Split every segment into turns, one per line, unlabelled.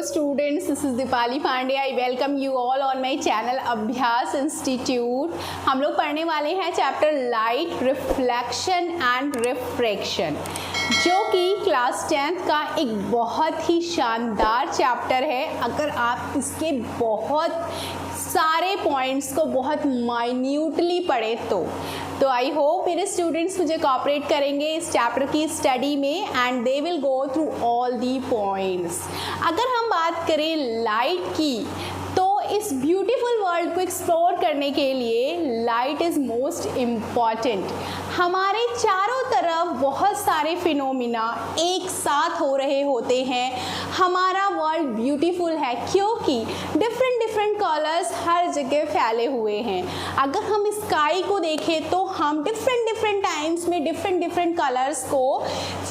students, this is Dipali Pandey. I welcome you all on my channel अभ्यास institute. हम लोग पढ़ने वाले हैं chapter light, reflection and refraction, जो कि क्लास 10th का एक बहुत ही शानदार चैप्टर है. अगर आप इसके बहुत सारे पॉइंट्स को बहुत माइन्यूटली पढ़े तो आई होप मेरे स्टूडेंट्स मुझे कोऑपरेट करेंगे इस चैप्टर की स्टडी में and they will go through all the points. अगर हम बात करें लाइट की, तो इस ब्यूटीफुल वर्ल्ड को एक्सप्लोर करने के लिए लाइट इज़ मोस्ट इम्पॉर्टेंट. हमारे चारों तरफ बहुत सारे फिनोमिना एक साथ हो रहे होते हैं. हमारा वर्ल्ड ब्यूटीफुल है क्योंकि डिफरेंट कलर्स हर जगह फैले हुए हैं. अगर हम स्काई को देखें तो हम डिफरेंट टाइम्स में डिफरेंट कलर्स को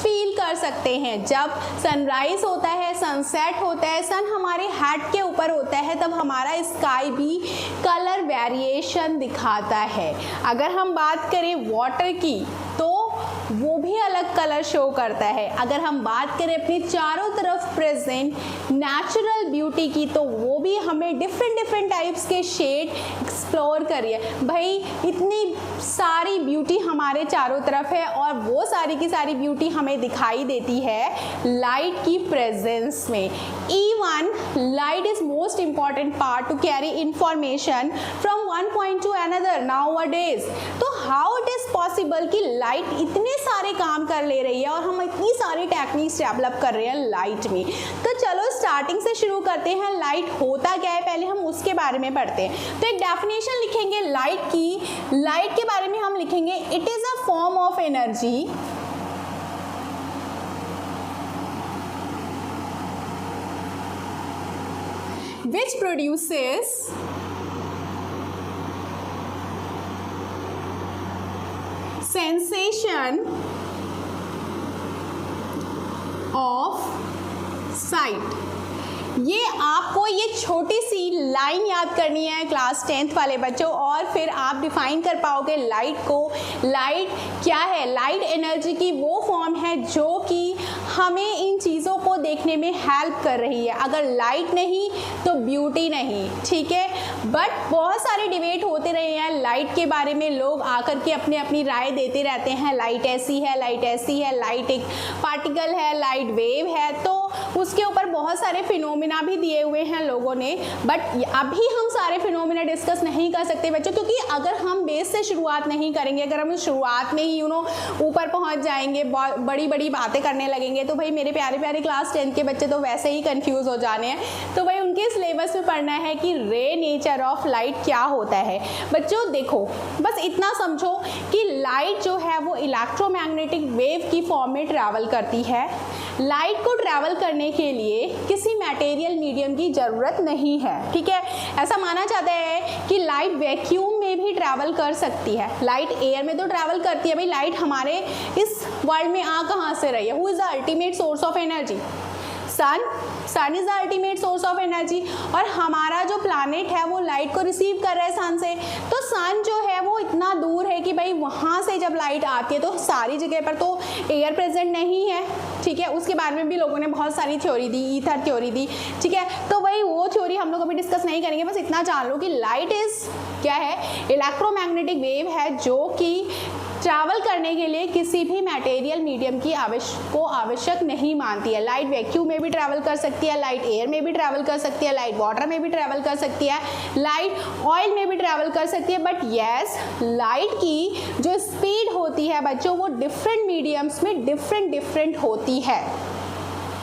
फील कर सकते हैं. जब सनराइज होता है, सनसेट होता है, सन हमारे हेड के ऊपर होता है, तब हमारा स्काई भी कलर वेरिएशन दिखाता है. अगर हम बात करें वाटर की, तो वो भी अलग कलर शो करता है. अगर हम बात करें अपने चारों तरफ प्रेजेंट नेचुरल ब्यूटी की, तो वो भी हमें डिफरेंट टाइप्स के शेड एक्सप्लोर करिए. भाई इतनी सारी ब्यूटी हमारे चारों तरफ है और वो सारी की सारी ब्यूटी हमें दिखाई देती है लाइट की प्रेजेंस में. Even light is most important part two carry information from one point two another nowadays. तो हाउ इट इज पॉसिबल कि लाइट इतने सारे काम कर ले रही है और हम इतनी सारी टेक्निक्स डेवलप कर रहे हैं लाइट में. तो चलो स्टार्टिंग से शुरू करते हैं. लाइट होता क्या है पहले हम उसके बारे में पढ़ते हैं. तो एक डेफिनेशन लिखेंगे लाइट की. लाइट के बारे में हम लिखेंगे it is a form of energy which produces sensation of sight. ये आपको ये छोटी सी लाइन याद करनी है क्लास 10th वाले बच्चों, और फिर आप डिफाइन कर पाओगे लाइट को. लाइट क्या है? लाइट एनर्जी की वो फॉर्म है जो कि हमें इन चीज़ों को देखने में हेल्प कर रही है. अगर लाइट नहीं तो ब्यूटी नहीं, ठीक है. बट बहुत सारे डिबेट होते रहे हैं लाइट के बारे में. लोग आकर के अपनी राय देते रहते हैं. लाइट ऐसी है, लाइट ऐसी है, लाइट एक पार्टिकल है, लाइट वेव है. तो उसके ऊपर बहुत सारे फिनोमिना भी दिए हुए हैं लोगों ने. बट अभी हम सारे फिनोमिना डिस्कस नहीं कर सकते बच्चों, क्योंकि अगर हम बेस से शुरुआत नहीं करेंगे, अगर हम शुरुआत में ही ऊपर पहुंच जाएंगे, बड़ी बातें करने लगेंगे, तो भाई मेरे प्यारे क्लास 10 के बच्चे तो वैसे ही कंफ्यूज हो जाने हैं. तो भाई उनके सिलेबस में पढ़ना है कि रे नेचर ऑफ लाइट क्या होता है. बच्चों देखो, बस इतना समझो कि लाइट जो है वो इलेक्ट्रोमैग्नेटिक वेव की फॉर्म में ट्रैवल करती है. लाइट को ट्रैवल करने के लिए किसी मटेरियल मीडियम की ज़रूरत नहीं है, ठीक है. ऐसा माना जाता है कि लाइट वैक्यूम में भी ट्रैवल कर सकती है. लाइट एयर में तो ट्रैवल करती है. भाई लाइट हमारे इस वर्ल्ड में आ कहाँ से रही है? Who is the ultimate source of energy? Sun is the ultimate source of energy. और हमारा जो प्लानेट है वो लाइट को रिसीव कर रहा है सन से. तो सन जो है वो इतना दूर है कि भाई वहाँ से जब लाइट आती है तो सारी जगह पर तो एयर प्रेजेंट नहीं है, ठीक है. उसके बारे में भी लोगों ने बहुत सारी थ्योरी दी, ईथर थ्योरी दी, ठीक है. तो भाई वो थ्योरी हम लोग अभी डिस्कस नहीं करेंगे. बस इतना जान लो कि लाइट इज क्या है? इलेक्ट्रोमैग्नेटिक वेव है जो कि ट्रैवल करने के लिए किसी भी मटेरियल मीडियम की आवश्यक नहीं मानती है. लाइट वैक्यूम में भी ट्रैवल कर सकती है, लाइट एयर में भी ट्रैवल कर सकती है, लाइट वाटर में भी ट्रैवल कर सकती है, लाइट ऑयल में भी ट्रैवल कर सकती है. बट यस, लाइट की जो स्पीड होती है बच्चों, वो डिफरेंट मीडियम्स में डिफरेंट होती है.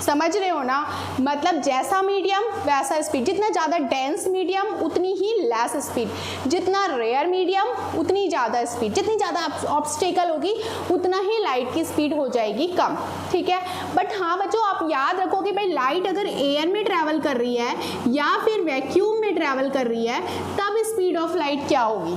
समझ रहे हो ना? मतलब जैसा मीडियम वैसा स्पीड. जितना ज़्यादा डेंस मीडियम उतनी ही लेस स्पीड, जितना रेयर मीडियम उतनी ज़्यादा स्पीड, जितनी ज़्यादा ऑब्स्टेकल होगी उतना ही लाइट की स्पीड हो जाएगी कम, ठीक है. बट हाँ बच्चों, आप याद रखो कि भाई लाइट अगर एयर में ट्रैवल कर रही है या फिर वैक्यूम में ट्रैवल कर रही है, तब स्पीड ऑफ लाइट क्या होगी?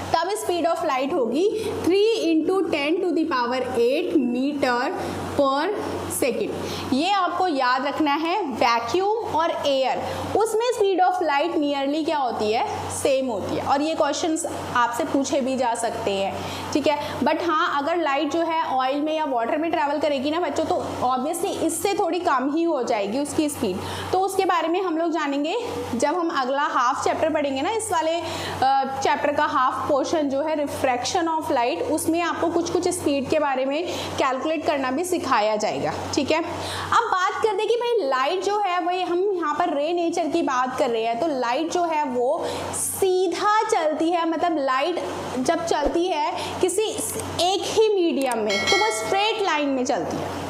तब स्पीड ऑफ लाइट होगी 3 × 10⁸ मीटर पर सेकेंड। ये आपको याद रखना है, वैक्यूम और एयर उसमें स्पीड ऑफ लाइट नियरली क्या होती है, सेम होती है। और ये क्वेश्चंस आपसे पूछे भी जा सकते हैं, ठीक है। बट हाँ, अगर लाइट जो है ऑयल में या वाटर में ट्रैवल करेगी ना बच्चों, तो ऑब्वियसली इससे थोड़ी कम ही हो जाएगी उसकी स्पीड। तो उसके बारे में हम लोग जानेंगे जब हम अगला हाफ चैप्टर पढ़ेंगे ना, इस वाले चैप्टर का हाफ पोर्शन जो है रिफ्रैक्शन ऑफ लाइट, उसमें आपको कुछ कुछ स्पीड के बारे में कैलकुलेट करना भी सिखाया जाएगा, ठीक है। अब बात करते हैं कि भाई लाइट जो है वही, हम यहाँ पर रे नेचर की बात कर रहे हैं, तो लाइट जो है वो सीधा चलती है, मतलब लाइट जब चलती है किसी एक ही मीडियम में तो वो स्ट्रेट लाइन में चलती है।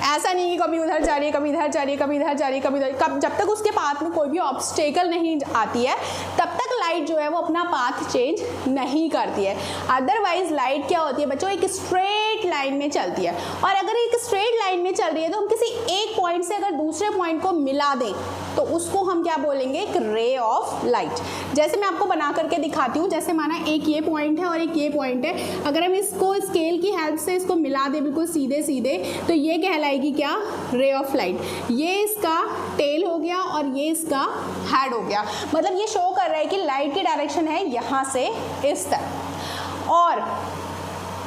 ऐसा नहीं कि कभी उधर जा रही है, कभी इधर जा रही है, कभी इधर जा रही है, कभी इधर, जब तक उसके पाथ में कोई भी ऑब्स्टेकल नहीं आती है तब तक लाइट जो है वो अपना पाथ चेंज नहीं करती है। अदरवाइज लाइट क्या होती है बच्चों, एक स्ट्रेट लाइन में चलती है। और अगर एक स्ट्रेट लाइन में चल रही है तो हम किसी एक पॉइंट से अगर दूसरे पॉइंट को मिला दें तो उसको हम क्या बोलेंगे, एक रे ऑफ लाइट। जैसे मैं आपको बना करके दिखाती हूँ, जैसे माना एक ये पॉइंट है और एक ये पॉइंट है, अगर हम इसको स्केल की हेल्प से इसको मिला दें बिल्कुल सीधे सीधे, तो ये कहलाएगी क्या, रे ऑफ लाइट। ये इसका टेल हो गया और ये इसका हेड हो गया। मतलब ये शो कर रहा है कि लाइट की डायरेक्शन है यहाँ से इस तरफ। और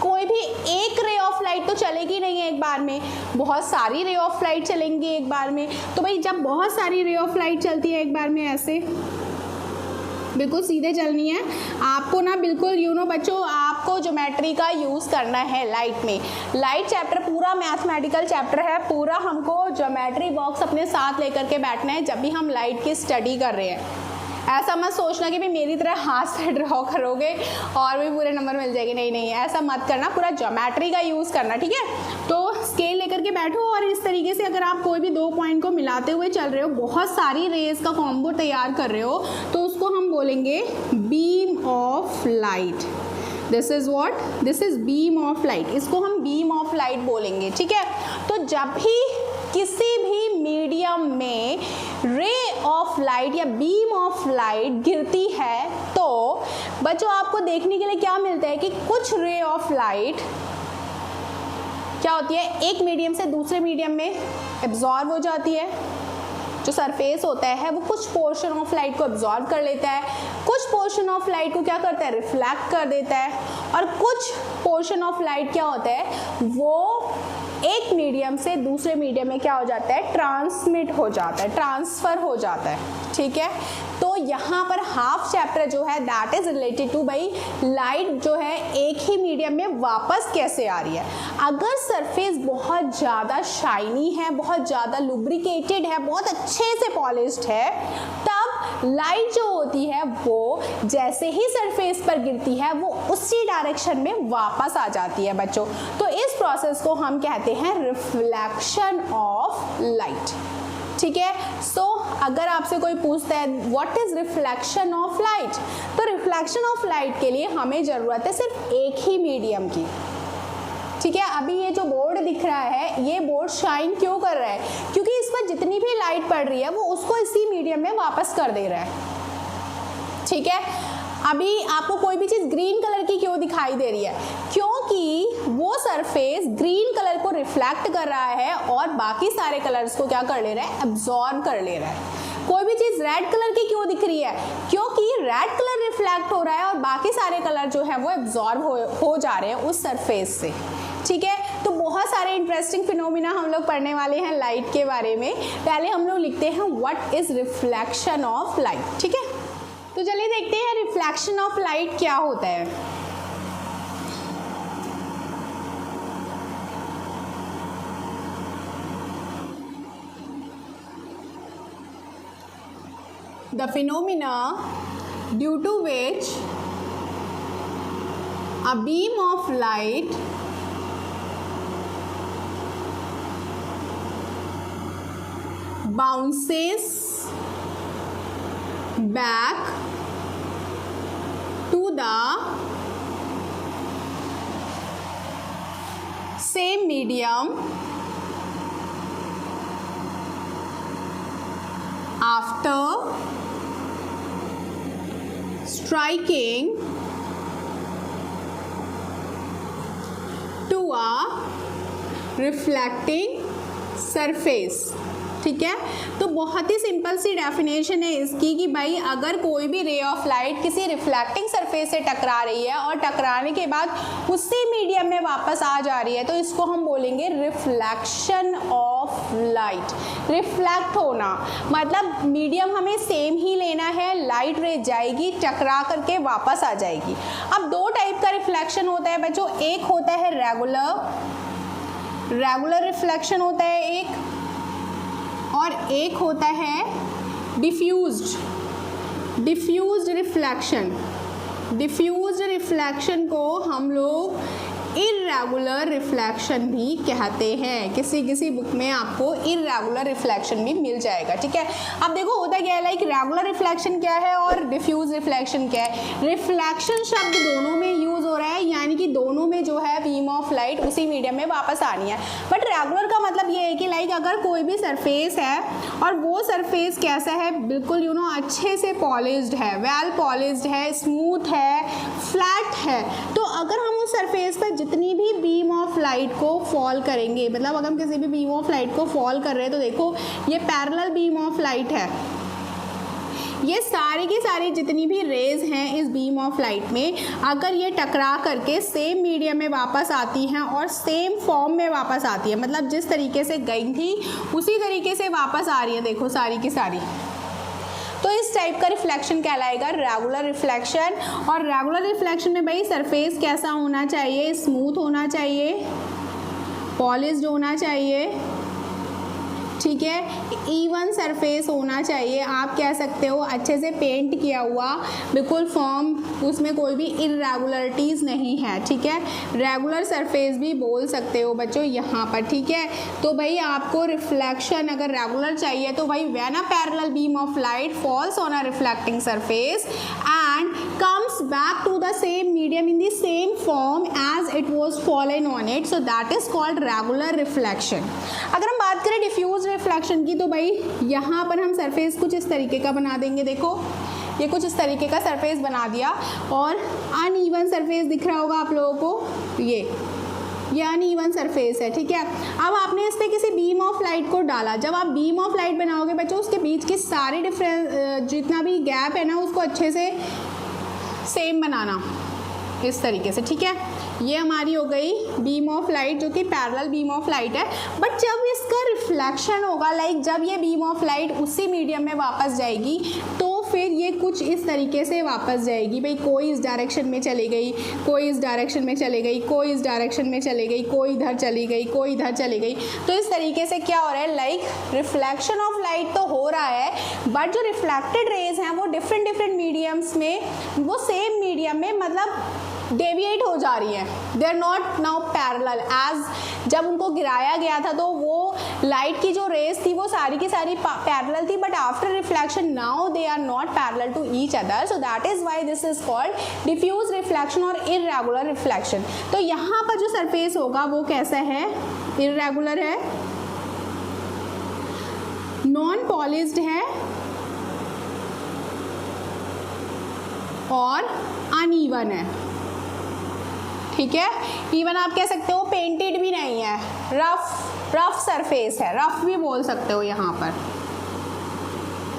कोई भी एक रे ऑफ लाइट तो चलेगी नहीं है एक बार में, बहुत सारी रे ऑफ लाइट चलेंगी एक बार में। तो भाई जब बहुत सारी रे ऑफ लाइट चलती है एक बार में, ऐसे बिल्कुल सीधे चलनी है आपको ना, बिल्कुल बच्चों, आपको ज्योमेट्री का यूज़ करना है लाइट में। लाइट चैप्टर पूरा मैथमेटिकल चैप्टर है, पूरा हमको ज्योमेट्री बॉक्स अपने साथ लेकर के बैठना है जब भी हम लाइट की स्टडी कर रहे हैं। ऐसा मत सोचना कि भाई मेरी तरह हाथ से ड्रॉ करोगे और भी पूरे नंबर मिल जाएंगे, नहीं नहीं, ऐसा मत करना, पूरा ज्योमेट्री का यूज़ करना, ठीक है। तो स्केल लेकर के बैठो और इस तरीके से अगर आप कोई भी दो पॉइंट को मिलाते हुए चल रहे हो, बहुत सारी रेज का कॉम्बो तैयार कर रहे हो, तो उसको हम बोलेंगे beam of light. This is what, this is beam of light, इसको हम बीम ऑफ लाइट बोलेंगे, ठीक है। तो जब भी किसी भी मीडियम में रे ऑफ लाइट या बीम ऑफ लाइट गिरती है तो बच्चों आपको देखने के लिए क्या मिलता है कि कुछ रे ऑफ लाइट क्या होती है, एक मीडियम से दूसरे मीडियम में एब्जॉर्ब हो जाती है। जो सरफेस होता है वो कुछ पोर्शन ऑफ लाइट को एब्जॉर्ब कर लेता है, कुछ पोर्शन ऑफ लाइट को क्या करता है, रिफ्लेक्ट कर देता है, और कुछ पोर्शन ऑफ लाइट क्या होता है, वो एक मीडियम से दूसरे मीडियम में क्या हो जाता है, ट्रांसमिट हो जाता है, ट्रांसफ़र हो जाता है, ठीक है। तो यहाँ पर हाफ चैप्टर जो है दैट इज़ रिलेटेड टू भाई लाइट जो है एक ही मीडियम में वापस कैसे आ रही है। अगर सरफेस बहुत ज़्यादा शाइनी है, बहुत ज़्यादा लुब्रिकेटेड है, बहुत अच्छे से पॉलिश्ड है, तब लाइट जो होती है वो जैसे ही सरफेस पर गिरती है वो उसी डायरेक्शन में वापस आ जाती है बच्चों। तो इस प्रोसेस को हम कहते हैं रिफ्लेक्शन ऑफ लाइट, ठीक है। सो अगर आपसे कोई पूछता है what is reflection of light, तो रिफ्लेक्शन ऑफ लाइट के लिए हमें ज़रूरत है सिर्फ एक ही मीडियम की, ठीक है। अभी ये जो बोर्ड दिख रहा है, ये बोर्ड शाइन क्यों कर रहा है, क्योंकि इस पर जितनी भी लाइट पड़ रही है वो उसको इसी मीडियम में वापस कर दे रहा है, ठीक है। अभी आपको कोई भी चीज़ ग्रीन कलर की क्यों दिखाई दे रही है, क्योंकि वो सरफेस ग्रीन कलर को रिफ्लेक्ट कर रहा है और बाकी सारे कलर्स को क्या कर ले रहा है, एब्जॉर्ब कर ले रहा है। कोई भी चीज़ रेड कलर की क्यों दिख रही है, क्योंकि रेड कलर रिफ्लेक्ट हो रहा है और बाकी सारे कलर जो है वो एब्जॉर्ब हो जा रहे हैं उस सरफेस से, ठीक है। तो बहुत सारे इंटरेस्टिंग फिनोमिना हम लोग पढ़ने वाले हैं लाइट के बारे में। पहले हम लोग लिखते हैं what is reflection of light, ठीक है। तो चलिए देखते हैं रिफ्लेक्शन ऑफ लाइट क्या होता है। The phenomena due to which a beam of light bounces back to the same medium after striking to a reflecting surface. ठीक है, तो बहुत ही सिंपल सी डेफिनेशन है इसकी कि भाई अगर कोई भी रे ऑफ लाइट किसी रिफ्लेक्टिंग सरफेस से टकरा रही है और टकराने के बाद उसी मीडियम में वापस आ जा रही है तो इसको हम बोलेंगे रिफ्लेक्शन ऑफ लाइट। रिफ्लेक्ट होना मतलब मीडियम हमें सेम ही लेना है, लाइट रे जाएगी टकरा करके वापस आ जाएगी। अब दो टाइप का रिफ्लेक्शन होता है बच्चों, एक होता है रेगुलर रिफ्लेक्शन होता है एक, और एक होता है डिफ्यूज्ड रिफ्लेक्शन। डिफ्यूज्ड रिफ्लेक्शन को हम लोग इर्रेगुलर रिफ्लेक्शन भी कहते हैं। किसी बुक में आपको इर्रेगुलर रिफ्लेक्शन भी मिल जाएगा। ठीक है, अब देखो होता क्या है, लाइक रेगुलर रिफ्लेक्शन क्या है और डिफ्यूज रिफ्लेक्शन क्या है। रिफ्लेक्शन शब्द दोनों में यूज हो रहा है, यानी कि दोनों में जो है बीम ऑफ लाइट उसी मीडियम में वापस आनी है। बट रेगुलर का मतलब ये है कि लाइक अगर कोई भी सरफेस है और वो सरफेस कैसा है, बिल्कुल अच्छे से पॉलिश्ड है, वेल पॉलिश्ड है, स्मूथ है, फ्लैट है, तो अगर हम उस सरफेस पर जितनी भी बीम ऑफ लाइट को फॉल करेंगे, मतलब अगर हम किसी भी बीम ऑफ लाइट को फॉल कर रहे हैं तो देखो ये पैरेलल बीम ऑफ लाइट है, ये सारी की सारी जितनी भी रेज हैं इस बीम ऑफ लाइट में अगर ये टकरा करके सेम मीडियम में वापस आती हैं और सेम फॉर्म में वापस आती है, मतलब जिस तरीके से गई थी उसी तरीके से वापस आ रही है, देखो सारी की सारी, तो इस टाइप का रिफ्लेक्शन कहलाएगा रेगुलर रिफ्लेक्शन। और रेगुलर रिफ्लेक्शन में भाई सरफेस कैसा होना चाहिए, स्मूथ होना चाहिए, पॉलिश्ड होना चाहिए, ठीक है, इवन सरफेस होना चाहिए। आप कह सकते हो अच्छे से पेंट किया हुआ, बिल्कुल फॉर्म, उसमें कोई भी इरेगुलरिटीज़ नहीं है। ठीक है, रेगुलर सरफेस भी बोल सकते हो बच्चों यहाँ पर। ठीक है, तो भाई आपको रिफ्लेक्शन अगर रेगुलर चाहिए तो भाई when a parallel beam of light falls on a reflecting surface and comes back to the same medium in the same form as it was fallen on it, so that is called regular reflection. अगर हम बात करें diffuse reflection की तो भाई यहाँ पर हम सरफेस कुछ इस तरीके का बना देंगे, देखो ये कुछ इस तरीके का सरफेस बना दिया और अनइवन सरफेस दिख रहा होगा आप लोगों को, ये अनइवन सरफेस है। ठीक है, अब आपने इस पर किसी बीम ऑफ लाइट को डाला, जब आप बीम ऑफ लाइट बनाओगे बच्चों उसके बीच की सारी जितना भी गैप है ना उसको अच्छे से सेम बनाना इस तरीके से। ठीक है, ये हमारी हो गई बीम ऑफ लाइट जो कि पैरेलल बीम ऑफ लाइट है। बट जब इसका रिफ्लेक्शन होगा, लाइक जब ये बीम ऑफ लाइट उसी मीडियम में वापस जाएगी तो फिर ये कुछ इस तरीके से वापस जाएगी। भाई कोई इस डायरेक्शन में चली गई, कोई इस डायरेक्शन में चली गई, कोई इस डायरेक्शन में चली गई, कोई इधर चली गई, कोई इधर चली गई। तो इस तरीके से क्या हो रहा है, लाइक रिफ्लेक्शन ऑफ लाइट तो हो रहा है बट जो रिफ्लेक्टेड रेज हैं वो डिफरेंट मीडियम्स में, वो सेम मीडियम में मतलब डेविएट हो जा रही है, they are not now parallel. As जब उनको गिराया गया था तो वो लाइट की जो रेस थी वो सारी की सारी पैरेलल थी, but after reflection now they are not parallel to each other, so that is why this is called diffuse reflection और इर्रेगुलर रिफ्लेक्शन। तो यहाँ पर जो सरफेस होगा वो कैसा है, इर्रेगुलर है, नॉन पॉलिश्ड है और अनइवन है। ठीक है, इवन आप कह सकते हो पेंटेड भी नहीं है, रफ सरफेस है, रफ भी बोल सकते हो यहाँ पर।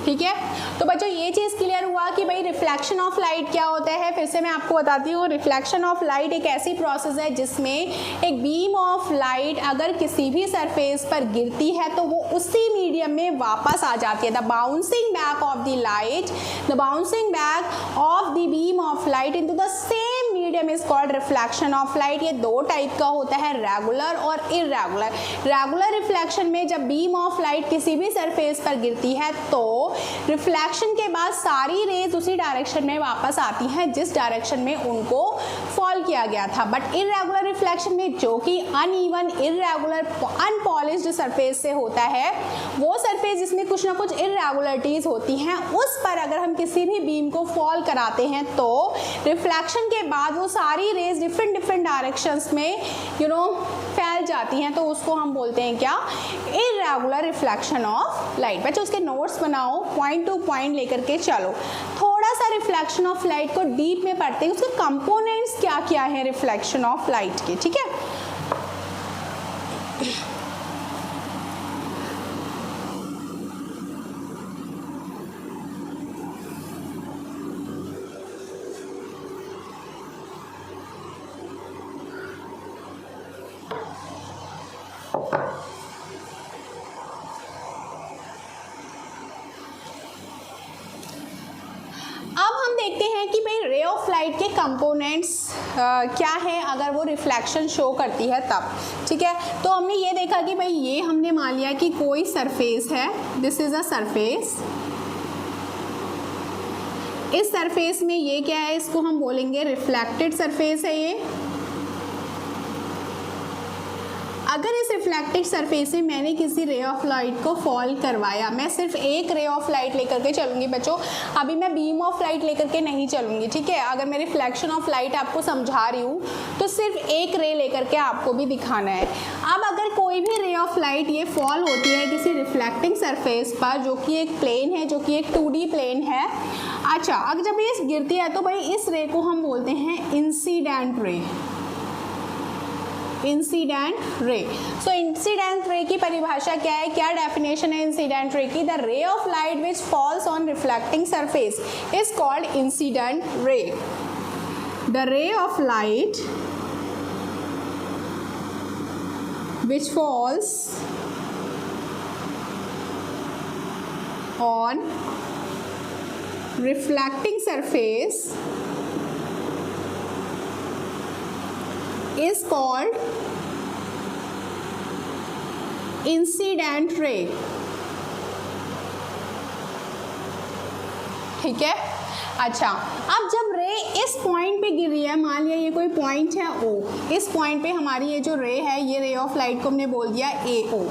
ठीक है, तो बच्चों ये चीज़ क्लियर हुआ कि भाई रिफ्लेक्शन ऑफ लाइट क्या होता है। फिर से मैं आपको बताती हूँ, रिफ्लेक्शन ऑफ लाइट एक ऐसी प्रोसेस है जिसमें एक बीम ऑफ लाइट अगर किसी भी सरफेस पर गिरती है तो वो उसी मीडियम में वापस आ जाती है। The bouncing back of the light, the bouncing back of the beam of light into the same medium is called reflection of light. ये दो टाइप का होता है, रेगुलर और इर्रेगुलर। रेगुलर रिफ्लेक्शन में जब बीम ऑफ लाइट किसी भी सरफेस पर गिरती है तो रिफ्लेक्शन के बाद सारी रेज उसी डायरेक्शन में वापस आती हैं जिस डायरेक्शन में उनको फॉल किया गया था। बट इर्रेगुलर रिफ्लेक्शन में जो कि अनइवन, इर्रेगुलर, अनपॉलिश्ड सरफेस से होता है, वो सरफेस जिसमें कुछ ना कुछ इर्रेगुलरिटीज होती हैं, उस पर अगर हम किसी भी बीम को फॉल कराते हैं तो रिफ्लेक्शन के बाद वो सारी रेज डिफरेंट डायरेक्शंस में फैल जाती हैं, तो उसको हम बोलते हैं क्या, इर्रेगुलर रिफ्लेक्शन ऑफ लाइट। बच्चों उसके नोट्स बनाओ, पॉइंट टू पॉइंट लेकर के चलो। थोड़ा सा रिफ्लेक्शन ऑफ लाइट को डीप में पढ़ते हैं, उसके कंपोनेंट्स क्या क्या है रिफ्लेक्शन ऑफ लाइट के। ठीक है, अब हम देखते हैं कि भाई रे ऑफ लाइट के कंपोनेंट्स क्या है अगर वो रिफ्लेक्शन शो करती है तब, ठीक है। तो हमने ये देखा कि भाई ये हमने मान लिया कि कोई सरफेस है, दिस इज अ सरफेस। इस सरफेस में ये क्या है, इसको हम बोलेंगे रिफ्लेक्टेड सरफेस है ये। अगर इस रिफ्लेक्टेड सरफेस से मैंने किसी रे ऑफ लाइट को फॉल करवाया, मैं सिर्फ एक रे ऑफ लाइट लेकर के चलूँगी बच्चों, अभी मैं बीम ऑफ लाइट लेकर के नहीं चलूँगी, ठीक है। अगर मैं रिफ्लेक्शन ऑफ लाइट आपको समझा रही हूँ तो सिर्फ एक रे लेकर के आपको भी दिखाना है। अब अगर कोई भी रे ऑफ लाइट ये फॉल होती है किसी रिफ्लेक्टिंग सरफेस पर, जो कि एक प्लेन है, जो कि एक 2D प्लेन है। अच्छा, अगर जब ये गिरती है तो भाई इस रे को हम बोलते हैं इंसिडेंट रे, इंसिडेंट रे। सो इंसिडेंट रे की परिभाषा क्या है, क्या डेफिनेशन है इंसिडेंट रे की? The ray of light which falls on reflecting surface is called incident ray. The ray of light which falls on reflecting surface is called incident ray, ठीक है। अच्छा, अब जब रे इस पॉइंट पे गिर रही है, मान लिया ये कोई पॉइंट है O, इस पॉइंट पे हमारी ये जो रे है, ये रे ऑफ लाइट को हमने बोल दिया AO।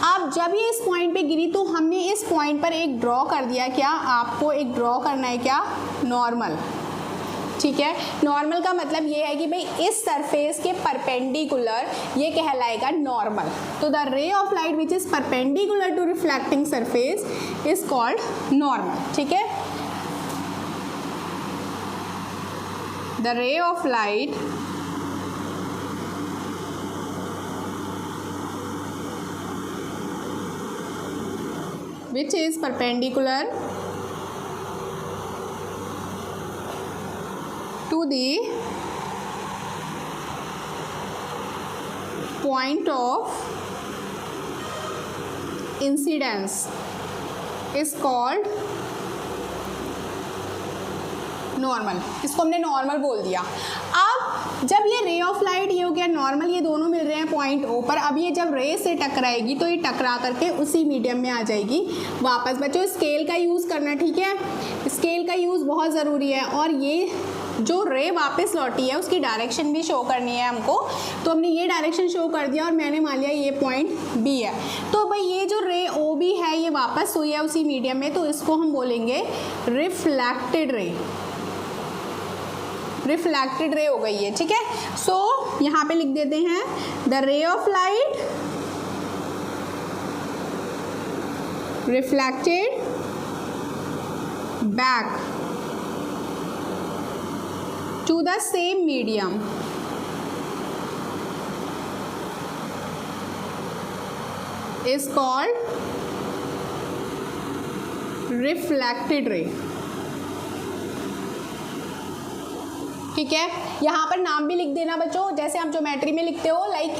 अब जब ये इस पॉइंट पे गिरी तो हमने इस पॉइंट पर एक ड्रॉ कर दिया, क्या आपको एक ड्रॉ करना है, क्या नॉर्मल, ठीक है। नॉर्मल का मतलब ये है कि भाई इस सरफेस के परपेंडिकुलर ये कहलाएगा नॉर्मल। तो the ray of light which is perpendicular to reflecting surface is called normal, ठीक है। The ray of light which is perpendicular to the point of incidence is called normal. इसको हमने normal बोल दिया। अब जब ये रे ऑफ लाइट, ये हो गया नॉर्मल, ये दोनों मिल रहे हैं पॉइंट O पर। अब ये जब रे से टकराएगी तो ये टकरा करके उसी मीडियम में आ जाएगी वापस। बच्चों स्केल का यूज़ करना, ठीक है, स्केल का यूज़ बहुत ज़रूरी है। और ये जो रे वापस लौटी है उसकी डायरेक्शन भी शो करनी है हमको, तो हमने ये डायरेक्शन शो कर दिया और मैंने मान लिया ये पॉइंट B है। तो भाई ये जो रे OB है ये वापस हुई है उसी मीडियम में, तो इसको हम बोलेंगे रिफ्लेक्टेड रे, रिफ्लेक्टेड रे हो गई है, ठीक है। सो यहाँ पे लिख देते हैं the ray of light reflected back to the same medium is called reflected ray, ठीक है। यहाँ पर नाम भी लिख देना बच्चों, जैसे आप ज्योमेट्री में लिखते हो, लाइक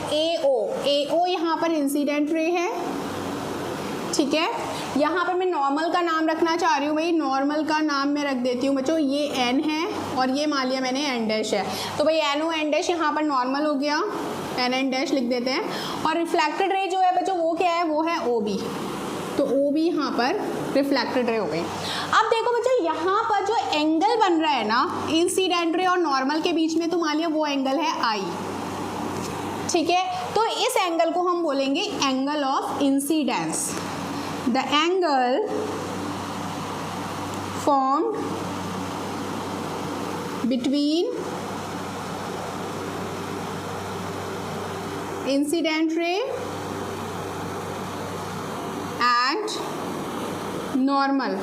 AO यहाँ पर इंसिडेंट रे है, ठीक है। यहाँ पर मैं नॉर्मल का नाम रखना चाह रही हूँ, भाई नॉर्मल का नाम मैं रख देती हूँ बच्चों, ये N है और ये मान लिया मैंने N डैश है, तो भाई NO N डैश यहाँ पर नॉर्मल हो गया, NN डैश लिख देते हैं। और रिफ्लेक्टेड रे जो है बच्चों वो क्या है, वो है OB, तो OB यहाँ पर रिफ्लेक्टेड रे हो गई। अब देखो बच्चों यहाँ पर जो एंगल बन रहा है ना इंसिडेंट रे और नॉर्मल के बीच में, तो मान लिया वो एंगल है I, ठीक है। तो इस एंगल को हम बोलेंगे angle of incidence. The angle formed between incident ray and normal,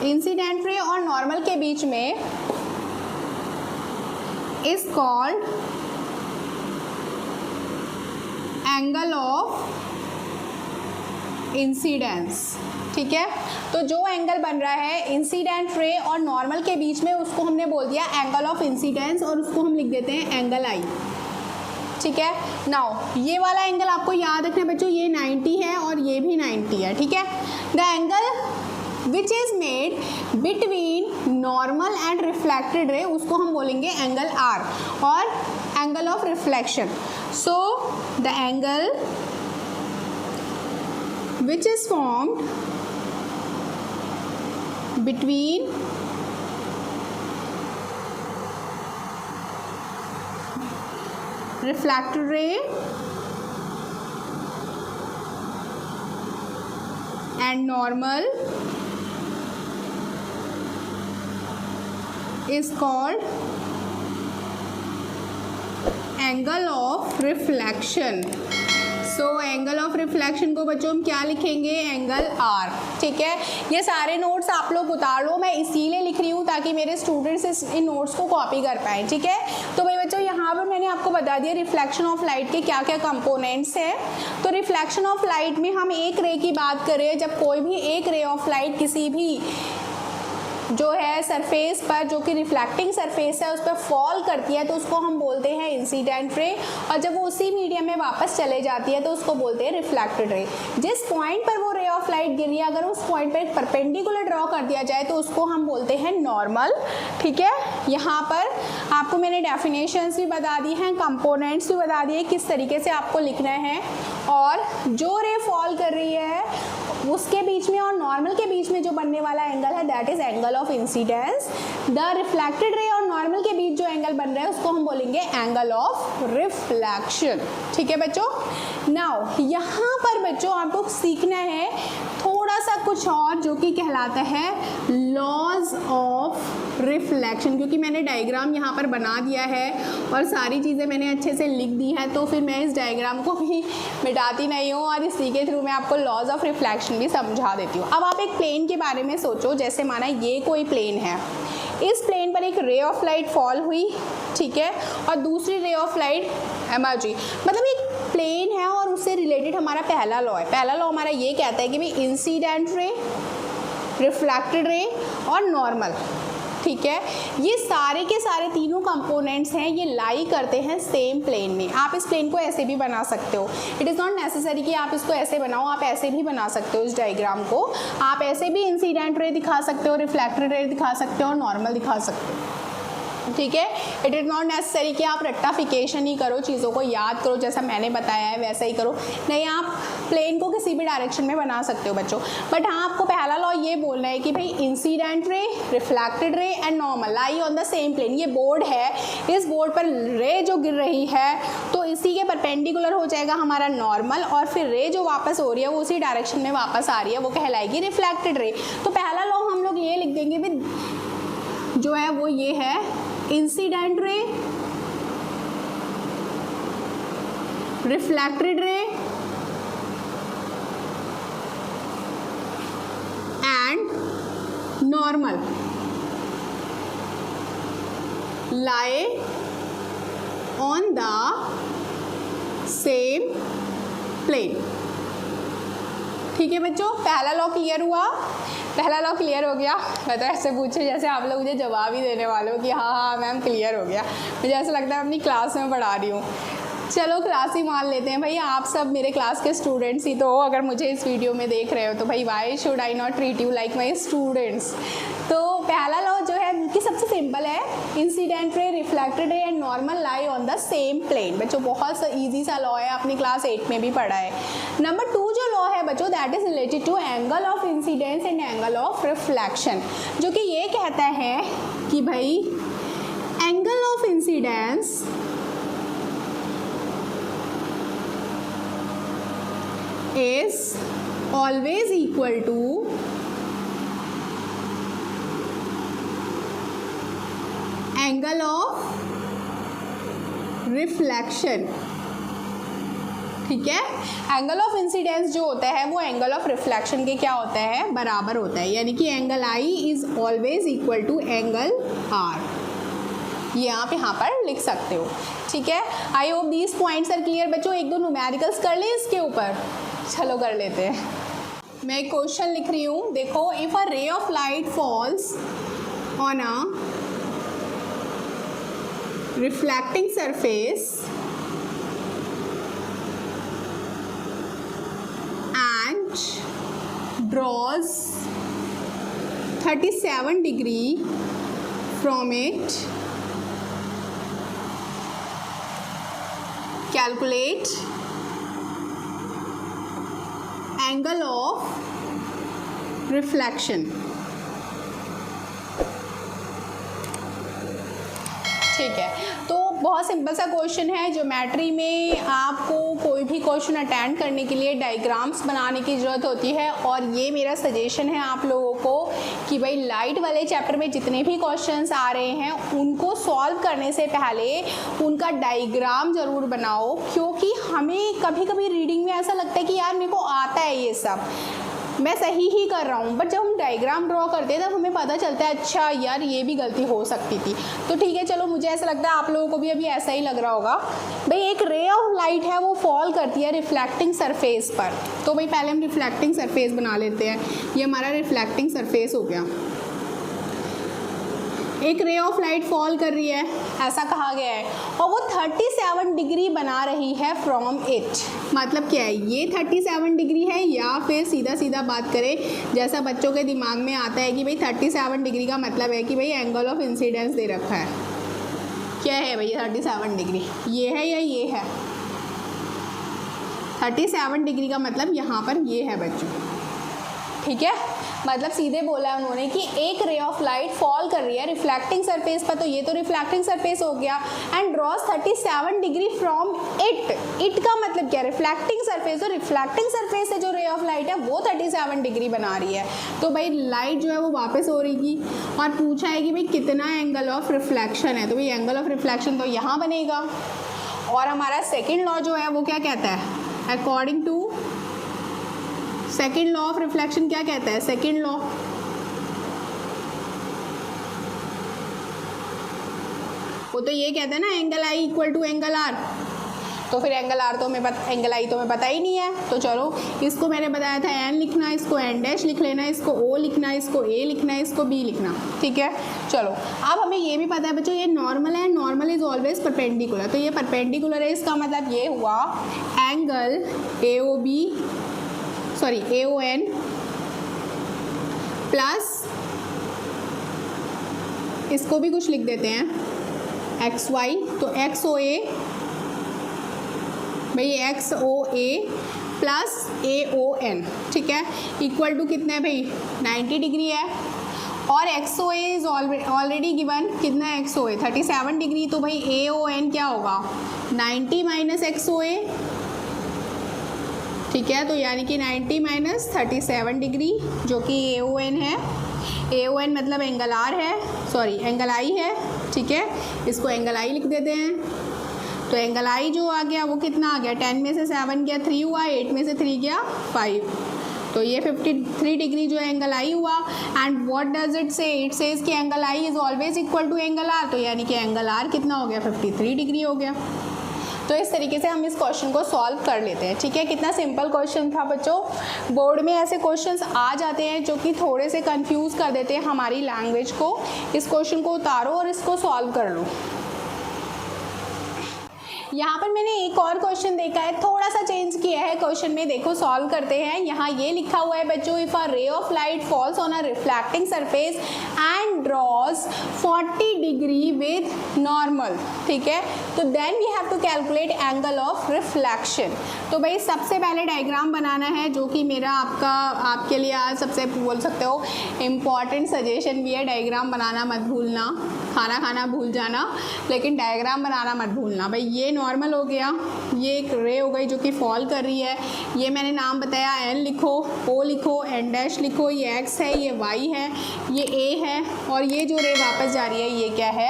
incident ray और नॉर्मल के बीच में is called angle of incidence, ठीक है। तो जो एंगल बन रहा है इंसिडेंट रे और नॉर्मल के बीच में उसको हमने बोल दिया एंगल ऑफ इंसिडेंस और उसको हम लिख देते हैं एंगल I, ठीक है। नाउ ये वाला एंगल आपको याद रखना है बच्चों, ये 90 है और ये भी 90 है, ठीक है। The angle which is made between normal and reflected ray, उसको हम बोलेंगे एंगल आर, और angle of reflection. So the angle which is formed between refracted ray and normal is called angle of reflection. So angle of reflection को बच्चों हम क्या लिखेंगे, angle are, ठीक है। ये सारे नोट्स आप लोग उतार लो, मैं इसीलिए लिख रही हूँ ताकि मेरे स्टूडेंट्स इन नोट्स को कॉपी कर पाएँ, ठीक है। तो भाई बच्चों यहाँ पर मैंने आपको बता दिया रिफ्लेक्शन ऑफ लाइट के क्या क्या कंपोनेंट्स हैं। तो रिफ्लेक्शन ऑफ लाइट में हम एक रे की बात करें, जब कोई भी एक रे ऑफ लाइट किसी भी जो है सरफेस पर, जो कि रिफ्लेक्टिंग सरफेस है, उस पर फॉल करती है तो उसको हम बोलते हैं इंसिडेंट रे, और जब वो उसी मीडियम में वापस चले जाती है तो उसको बोलते हैं रिफ्लेक्टेड रे। जिस पॉइंट पर वो रे ऑफ लाइट गिरी है, अगर उस पॉइंट पर एक परपेंडिकुलर ड्रॉ कर दिया जाए तो उसको हम बोलते हैं नॉर्मल, ठीक है। यहाँ पर आपको मैंने डेफिनेशंस भी बता दी हैं, कंपोनेंट्स भी बता दिए किस तरीके से आपको लिखना है, और जो रे फॉल कर रही है उसके बीच में और नॉर्मल के बीच में जो बनने वाला एंगल है that is angle of incidence. The reflected ray और नॉर्मल के बीच जो एंगल बन रहा है उसको हम बोलेंगे एंगल ऑफ रिफ्लेक्शन, ठीक है बच्चों। नाउ यहाँ पर बच्चों आपको सीखना है थोड़ा सा कुछ और, जो कि कहलाता है लॉज ऑफ रिफ्लेक्शन, क्योंकि मैंने डायग्राम यहाँ पर बना दिया है और सारी चीज़ें मैंने अच्छे से लिख दी हैं, तो फिर मैं इस डायग्राम को भी मिटाती नहीं हूँ और इसी के थ्रू मैं आपको लॉज ऑफ रिफ्लेक्शन भी समझा देती हूँ। अब आप एक प्लेन के बारे में सोचो, जैसे माना ये कोई प्लेन है, इस प्लेन पर एक रे ऑफ लाइट फॉल हुई, ठीक है, और दूसरी रे ऑफ लाइट एमर्जी, मतलब एक प्लेन है और उससे रिलेटेड हमारा पहला लॉ है। पहला लॉ हमारा ये कहता है कि भाई इंसिडेंट रे, रिफ्लेक्टेड रे और नॉर्मल, ठीक है, ये सारे के सारे तीनों कंपोनेंट्स हैं, ये लाई करते हैं सेम प्लेन में। आप इस प्लेन को ऐसे भी बना सकते हो, इट इज़ नॉट नेसेसरी कि आप इसको ऐसे बनाओ, आप ऐसे भी बना सकते हो इस डायग्राम को। आप ऐसे भी इंसिडेंट रे दिखा सकते हो, रिफ्लेक्टेड रे दिखा सकते हो और नॉर्मल दिखा सकते हो, ठीक है। इट इज़ नॉट नेसेसरी कि आप रेक्टाफिकेशन ही करो, चीज़ों को याद करो, जैसा मैंने बताया है वैसा ही करो, नहीं, आप प्लेन को किसी भी डायरेक्शन में बना सकते हो बच्चों। बट हाँ, आपको पहला लॉ ये बोलना है कि भाई incident ray, reflected ray and normal lie on the same plane. ये बोर्ड है, इस बोर्ड पर रे जो गिर रही है तो इसी के परपेंडिकुलर हो जाएगा हमारा नॉर्मल, और फिर रे जो वापस हो रही है वो उसी डायरेक्शन में वापस आ रही है, वो कहलाएगी रिफ्लेक्टेड रे। तो पहला लॉ हम लोग ये लिख देंगे भी जो है वो ये है, incident ray, reflected ray and normal lie on the same plane, ठीक है बच्चों। पहला लॉ क्लियर हुआ, पहला लॉ क्लियर हो गया। मैं तो ऐसे पूछे जैसे आप लोग मुझे जवाब ही देने वाले हो कि हाँ हाँ मैम क्लियर हो गया, मुझे ऐसा लगता है अपनी क्लास में पढ़ा रही हूँ। चलो क्लास ही मान लेते हैं भाई, आप सब मेरे क्लास के स्टूडेंट्स ही तो हो, अगर मुझे इस वीडियो में देख रहे हो तो भाई why should I not treat you like my students. तो पहला लॉ जो है कि सबसे सिंपल है, incident ray, reflected ray and normal lie on the same plane. बच्चों बहुत सा ईजी सा लॉ है, अपनी क्लास 8 में भी पढ़ा है। नंबर 2 जो लॉ है बच्चों that is related to angle of incidence and angle of reflection, जो कि ये कहता है कि भाई angle of incidence is always equal to angle of reflection, ठीक है। एंगल ऑफ इंसिडेंस जो होता है वो एंगल ऑफ रिफ्लेक्शन के क्या होता है, बराबर होता है, यानी कि angle I is always equal to angle R, ये आप यहाँ पर लिख सकते हो, ठीक है। I hope these points are clear बच्चों। एक दो न्यूमेरिकल्स कर लें इसके ऊपर, चलो कर लेते हैं। मैं एक क्वेश्चन लिख रही हूँ, देखो, if a ray of light falls on a reflecting surface draws 37 degree from it. Calculate angle of reflection. ठीक है, तो बहुत सिंपल सा क्वेश्चन है। ज्योमेट्री में आपको कोई भी क्वेश्चन अटेंड करने के लिए डायग्राम्स बनाने की ज़रूरत होती है, और ये मेरा सजेशन है आप लोगों को कि भाई लाइट वाले चैप्टर में जितने भी क्वेश्चंस आ रहे हैं उनको सॉल्व करने से पहले उनका डायग्राम ज़रूर बनाओ, क्योंकि हमें कभी कभी रीडिंग में ऐसा लगता है कि यार मेरे को आता है ये सब, मैं सही ही कर रहा हूँ, बट जब हम डायग्राम ड्रॉ करते हैं तब हमें पता चलता है अच्छा यार ये भी गलती हो सकती थी। तो ठीक है, चलो मुझे ऐसा लगता है आप लोगों को भी अभी ऐसा ही लग रहा होगा। भाई एक रे ऑफ लाइट है वो फॉल करती है रिफ्लेक्टिंग सरफेस पर, तो भाई पहले हम रिफ्लेक्टिंग सरफेस बना लेते हैं। ये हमारा रिफ्लेक्टिंग सरफेस हो गया। एक रे ऑफ लाइट फॉल कर रही है ऐसा कहा गया है, और वो 37 डिग्री बना रही है फ्रॉम इट। मतलब क्या है, ये 37 डिग्री है, या फिर सीधा सीधा बात करें जैसा बच्चों के दिमाग में आता है कि भाई 37 डिग्री का मतलब है कि भाई एंगल ऑफ इंसिडेंस दे रखा है। क्या है भाई 37 डिग्री, ये है या ये है? 37 डिग्री का मतलब यहाँ पर ये है बच्चों, ठीक है। मतलब सीधे बोला है उन्होंने कि एक रे ऑफ लाइट फॉल कर रही है रिफ्लेक्टिंग सरफेस पर, तो ये तो रिफ्लेक्टिंग सरफेस हो गया, and draws 37 degree from it. It का मतलब क्या? Reflecting surface. तो रिफ्लेक्टिंग सरफेस से जो रे ऑफ लाइट है वो 37 डिग्री बना रही है। तो भाई लाइट जो है वो वापस हो रही थी, और पूछा है कि भाई कितना एंगल ऑफ रिफ्लेक्शन है, तो भाई एंगल ऑफ रिफ्लेक्शन तो यहाँ बनेगा। और हमारा सेकेंड लॉ जो है वो क्या कहता है? According to second law of reflection क्या कहता है? सेकेंड लॉ वो तो ये कहता है ना, angle I equal to angle R. तो फिर एंगल आर तो एंगल आई तो हमें पता ही नहीं है। तो चलो इसको मैंने बताया था एन लिखना, इसको एन डैश लिख लेना, इसको ओ लिखना, इसको ए लिखना, इसको बी लिखना, ठीक है। चलो अब हमें ये भी पता है बच्चों ये नॉर्मल है, नॉर्मल इज ऑलवेज परपेंडिकुलर, तो ये परपेंडिकुलर है, इसका मतलब ये हुआ एंगल AON प्लस इसको भी कुछ लिख देते हैं XY, तो XOA भाई XOA प्लस AON, ठीक है, इक्वल टू कितना है भाई? 90 डिग्री है, और XOA इज ऑलरेडी गिवन, कितना है XOA? 37 डिग्री, तो भाई AON क्या होगा? 90 माइनस XOA, ठीक है। तो यानी कि 90 माइनस 37 डिग्री जो कि AON है। AON मतलब एंगल आर है, सॉरी एंगल आई है, ठीक है, इसको एंगल आई लिख देते हैं। तो एंगल आई जो आ गया वो कितना आ गया? 10 में से 7 गया 3 हुआ, 8 में से 3 गया 5, तो ये 53 डिग्री जो एंगल आई हुआ। And what does it say? It says कि angle I is always equal to angle R, तो यानी कि एंगल आर कितना हो गया? 53 डिग्री हो गया। तो इस तरीके से हम इस क्वेश्चन को सॉल्व कर लेते हैं, ठीक है। कितना सिंपल क्वेश्चन था बच्चों। बोर्ड में ऐसे क्वेश्चंस आ जाते हैं जो कि थोड़े से कंफ्यूज कर देते हैं हमारी लैंग्वेज को। इस क्वेश्चन को उतारो और इसको सॉल्व कर लो। यहाँ पर मैंने एक और क्वेश्चन देखा है, थोड़ा सा चेंज किया है क्वेश्चन में, देखो सॉल्व करते हैं। यहाँ ये लिखा हुआ है बच्चों, if a ray of light falls on a reflecting surface and draws 40 degree with normal, ठीक है, तो then we have to calculate angle of reflection. तो भाई सबसे पहले डायग्राम बनाना है, जो कि मेरा आपके लिए आज सबसे बोल सकते हो इम्पॉर्टेंट सजेशन भी है। डायग्राम बनाना मत भूलना, खाना खाना भूल जाना, लेकिन डायग्राम बनाना मत भूलना। भाई ये नॉर्मल हो गया, ये एक रे हो गई जो कि फॉल कर रही है, ये मैंने नाम बताया, एन लिखो, ओ लिखो, एन डैश लिखो, ये एक्स है, ये वाई है, ये ए है, और ये जो रे वापस जा रही है ये क्या है?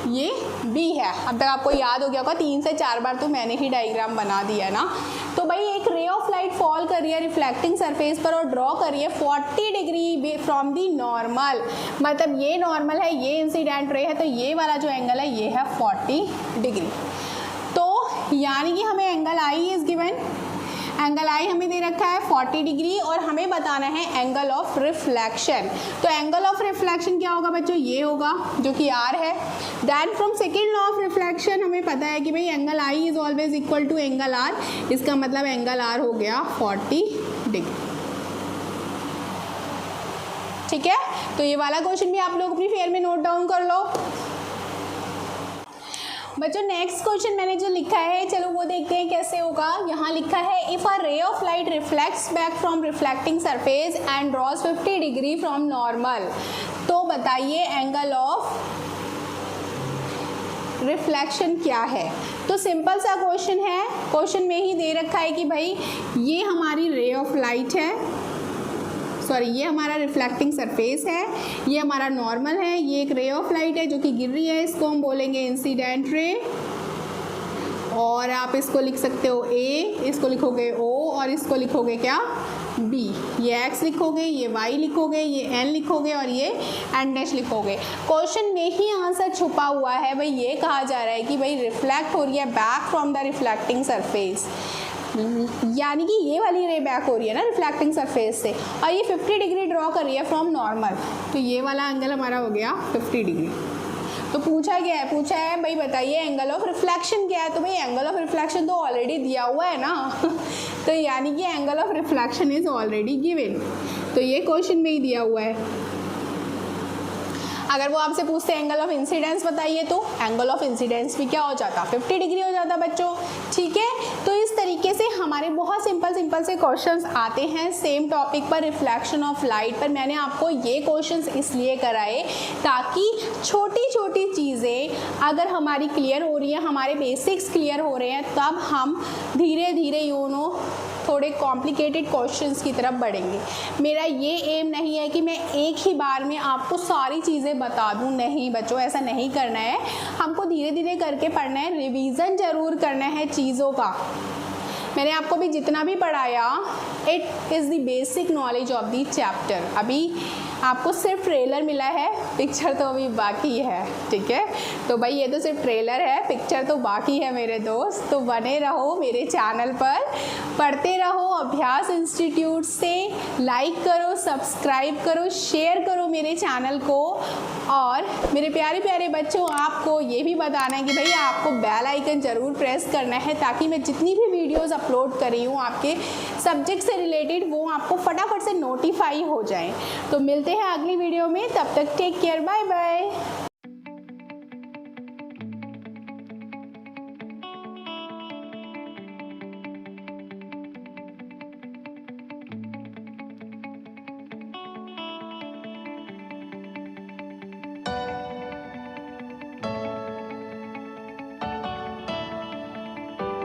ये बी है। अब तक आपको याद हो गया होगा 3 से 4 बार तो मैंने ही डायग्राम बना दिया है ना। तो भाई एक रे ऑफ लाइट फॉल कर रही है रिफ्लेक्टिंग सरफेस पर और ड्रॉ कर रही है 40 डिग्री फ्रॉम दी नॉर्मल, मतलब ये नॉर्मल है, ये इंसिडेंट रे है, तो ये वाला जो एंगल है ये है 40 डिग्री। तो यानी कि हमें angle I is given, angle I हमें दे रखा है 40 डिग्री, और हमें बताना है एंगल ऑफ रिफ्लेक्शन। तो एंगल ऑफ रिफ्लेक्शन क्या होगा बच्चों? ये होगा जो कि आर है। Then from second law of reflection हमें पता है कि भाई angle I is always equal to angle R, इसका मतलब एंगल आर हो गया 40 डिग्री। ठीक है, तो ये वाला क्वेश्चन भी आप लोग अपनी फेयर में नोट डाउन कर लो। बच्चों नेक्स्ट क्वेश्चन मैंने जो लिखा है, चलो वो देखते हैं कैसे होगा। यहाँ लिखा है if a ray of light reflects back from reflecting surface and draws 50 degree from normal, तो बताइए एंगल ऑफ रिफ्लेक्शन क्या है। तो सिंपल सा क्वेश्चन है, क्वेश्चन में ही दे रखा है कि भाई ये हमारी रे ऑफ लाइट है, सॉरी ये हमारा रिफ्लेक्टिंग सरफेस है, ये हमारा नॉर्मल है, ये एक रे ऑफ लाइट है जो कि गिर रही है, इसको हम बोलेंगे इंसिडेंट रे, और आप इसको लिख सकते हो A, इसको लिखोगे O और इसको लिखोगे क्या B। ये X लिखोगे, ये Y लिखोगे, ये N लिखोगे और ये N डैश लिखोगे। क्वेश्चन में ही आंसर छुपा हुआ है भाई, ये कहा जा रहा है कि भाई रिफ्लेक्ट हो रही है back from the reflecting surface, यानी कि ये वाली रे बैक हो रही है ना रिफ्लेक्टिंग सरफेस से, और ये 50 डिग्री ड्रॉ कर रही है फ्रॉम नॉर्मल, तो ये वाला एंगल हमारा हो गया 50 डिग्री। तो पूछा क्या है, पूछा है भाई बताइए एंगल ऑफ रिफ्लेक्शन क्या है, तो भाई एंगल ऑफ रिफ्लेक्शन तो ऑलरेडी दिया हुआ है ना तो यानी कि angle of reflection is already given, तो ये क्वेश्चन में ही दिया हुआ है। अगर वो आपसे पूछते एंगल ऑफ इंसिडेंस बताइए, तो एंगल ऑफ इंसिडेंस भी क्या हो जाता, 50 डिग्री हो जाता बच्चों। ठीक है, तो इस तरीके से हमारे बहुत सिंपल से क्वेश्चंस आते हैं सेम टॉपिक पर, रिफ्लेक्शन ऑफ लाइट पर। मैंने आपको ये क्वेश्चंस इसलिए कराए ताकि छोटी छोटी चीज़ें अगर हमारी क्लियर हो रही हैं, हमारे बेसिक्स क्लियर हो रहे हैं, तब हम धीरे धीरे थोड़े कॉम्प्लिकेटेड क्वेश्चंस की तरफ बढ़ेंगे। मेरा ये एम नहीं है कि मैं एक ही बार में आपको सारी चीज़ें बता दूं, नहीं बच्चों ऐसा नहीं करना है, हमको धीरे धीरे करके पढ़ना है, रिवीजन ज़रूर करना है चीज़ों का। मैंने आपको भी जितना भी पढ़ाया, it is the basic knowledge of the chapter. अभी आपको सिर्फ ट्रेलर मिला है, पिक्चर तो अभी बाकी है। ठीक है, तो भाई ये तो सिर्फ ट्रेलर है, पिक्चर तो बाकी है मेरे दोस्त। तो बने रहो मेरे चैनल पर, पढ़ते रहो अभ्यास इंस्टीट्यूट से, लाइक करो, सब्सक्राइब करो, शेयर करो मेरे चैनल को। और मेरे प्यारे प्यारे बच्चों, आपको ये भी बताना है कि भाई आपको बेल आइकन ज़रूर प्रेस करना है, ताकि मैं जितनी भी वीडियोज़ अपलोड करी हूँ आपके सब्जेक्ट से रिलेटेड, वो आपको फटाफट से नोटिफाई हो जाए। तो मिलते हैं अगली वीडियो में, तब तक टेक केयर, बाय बाय।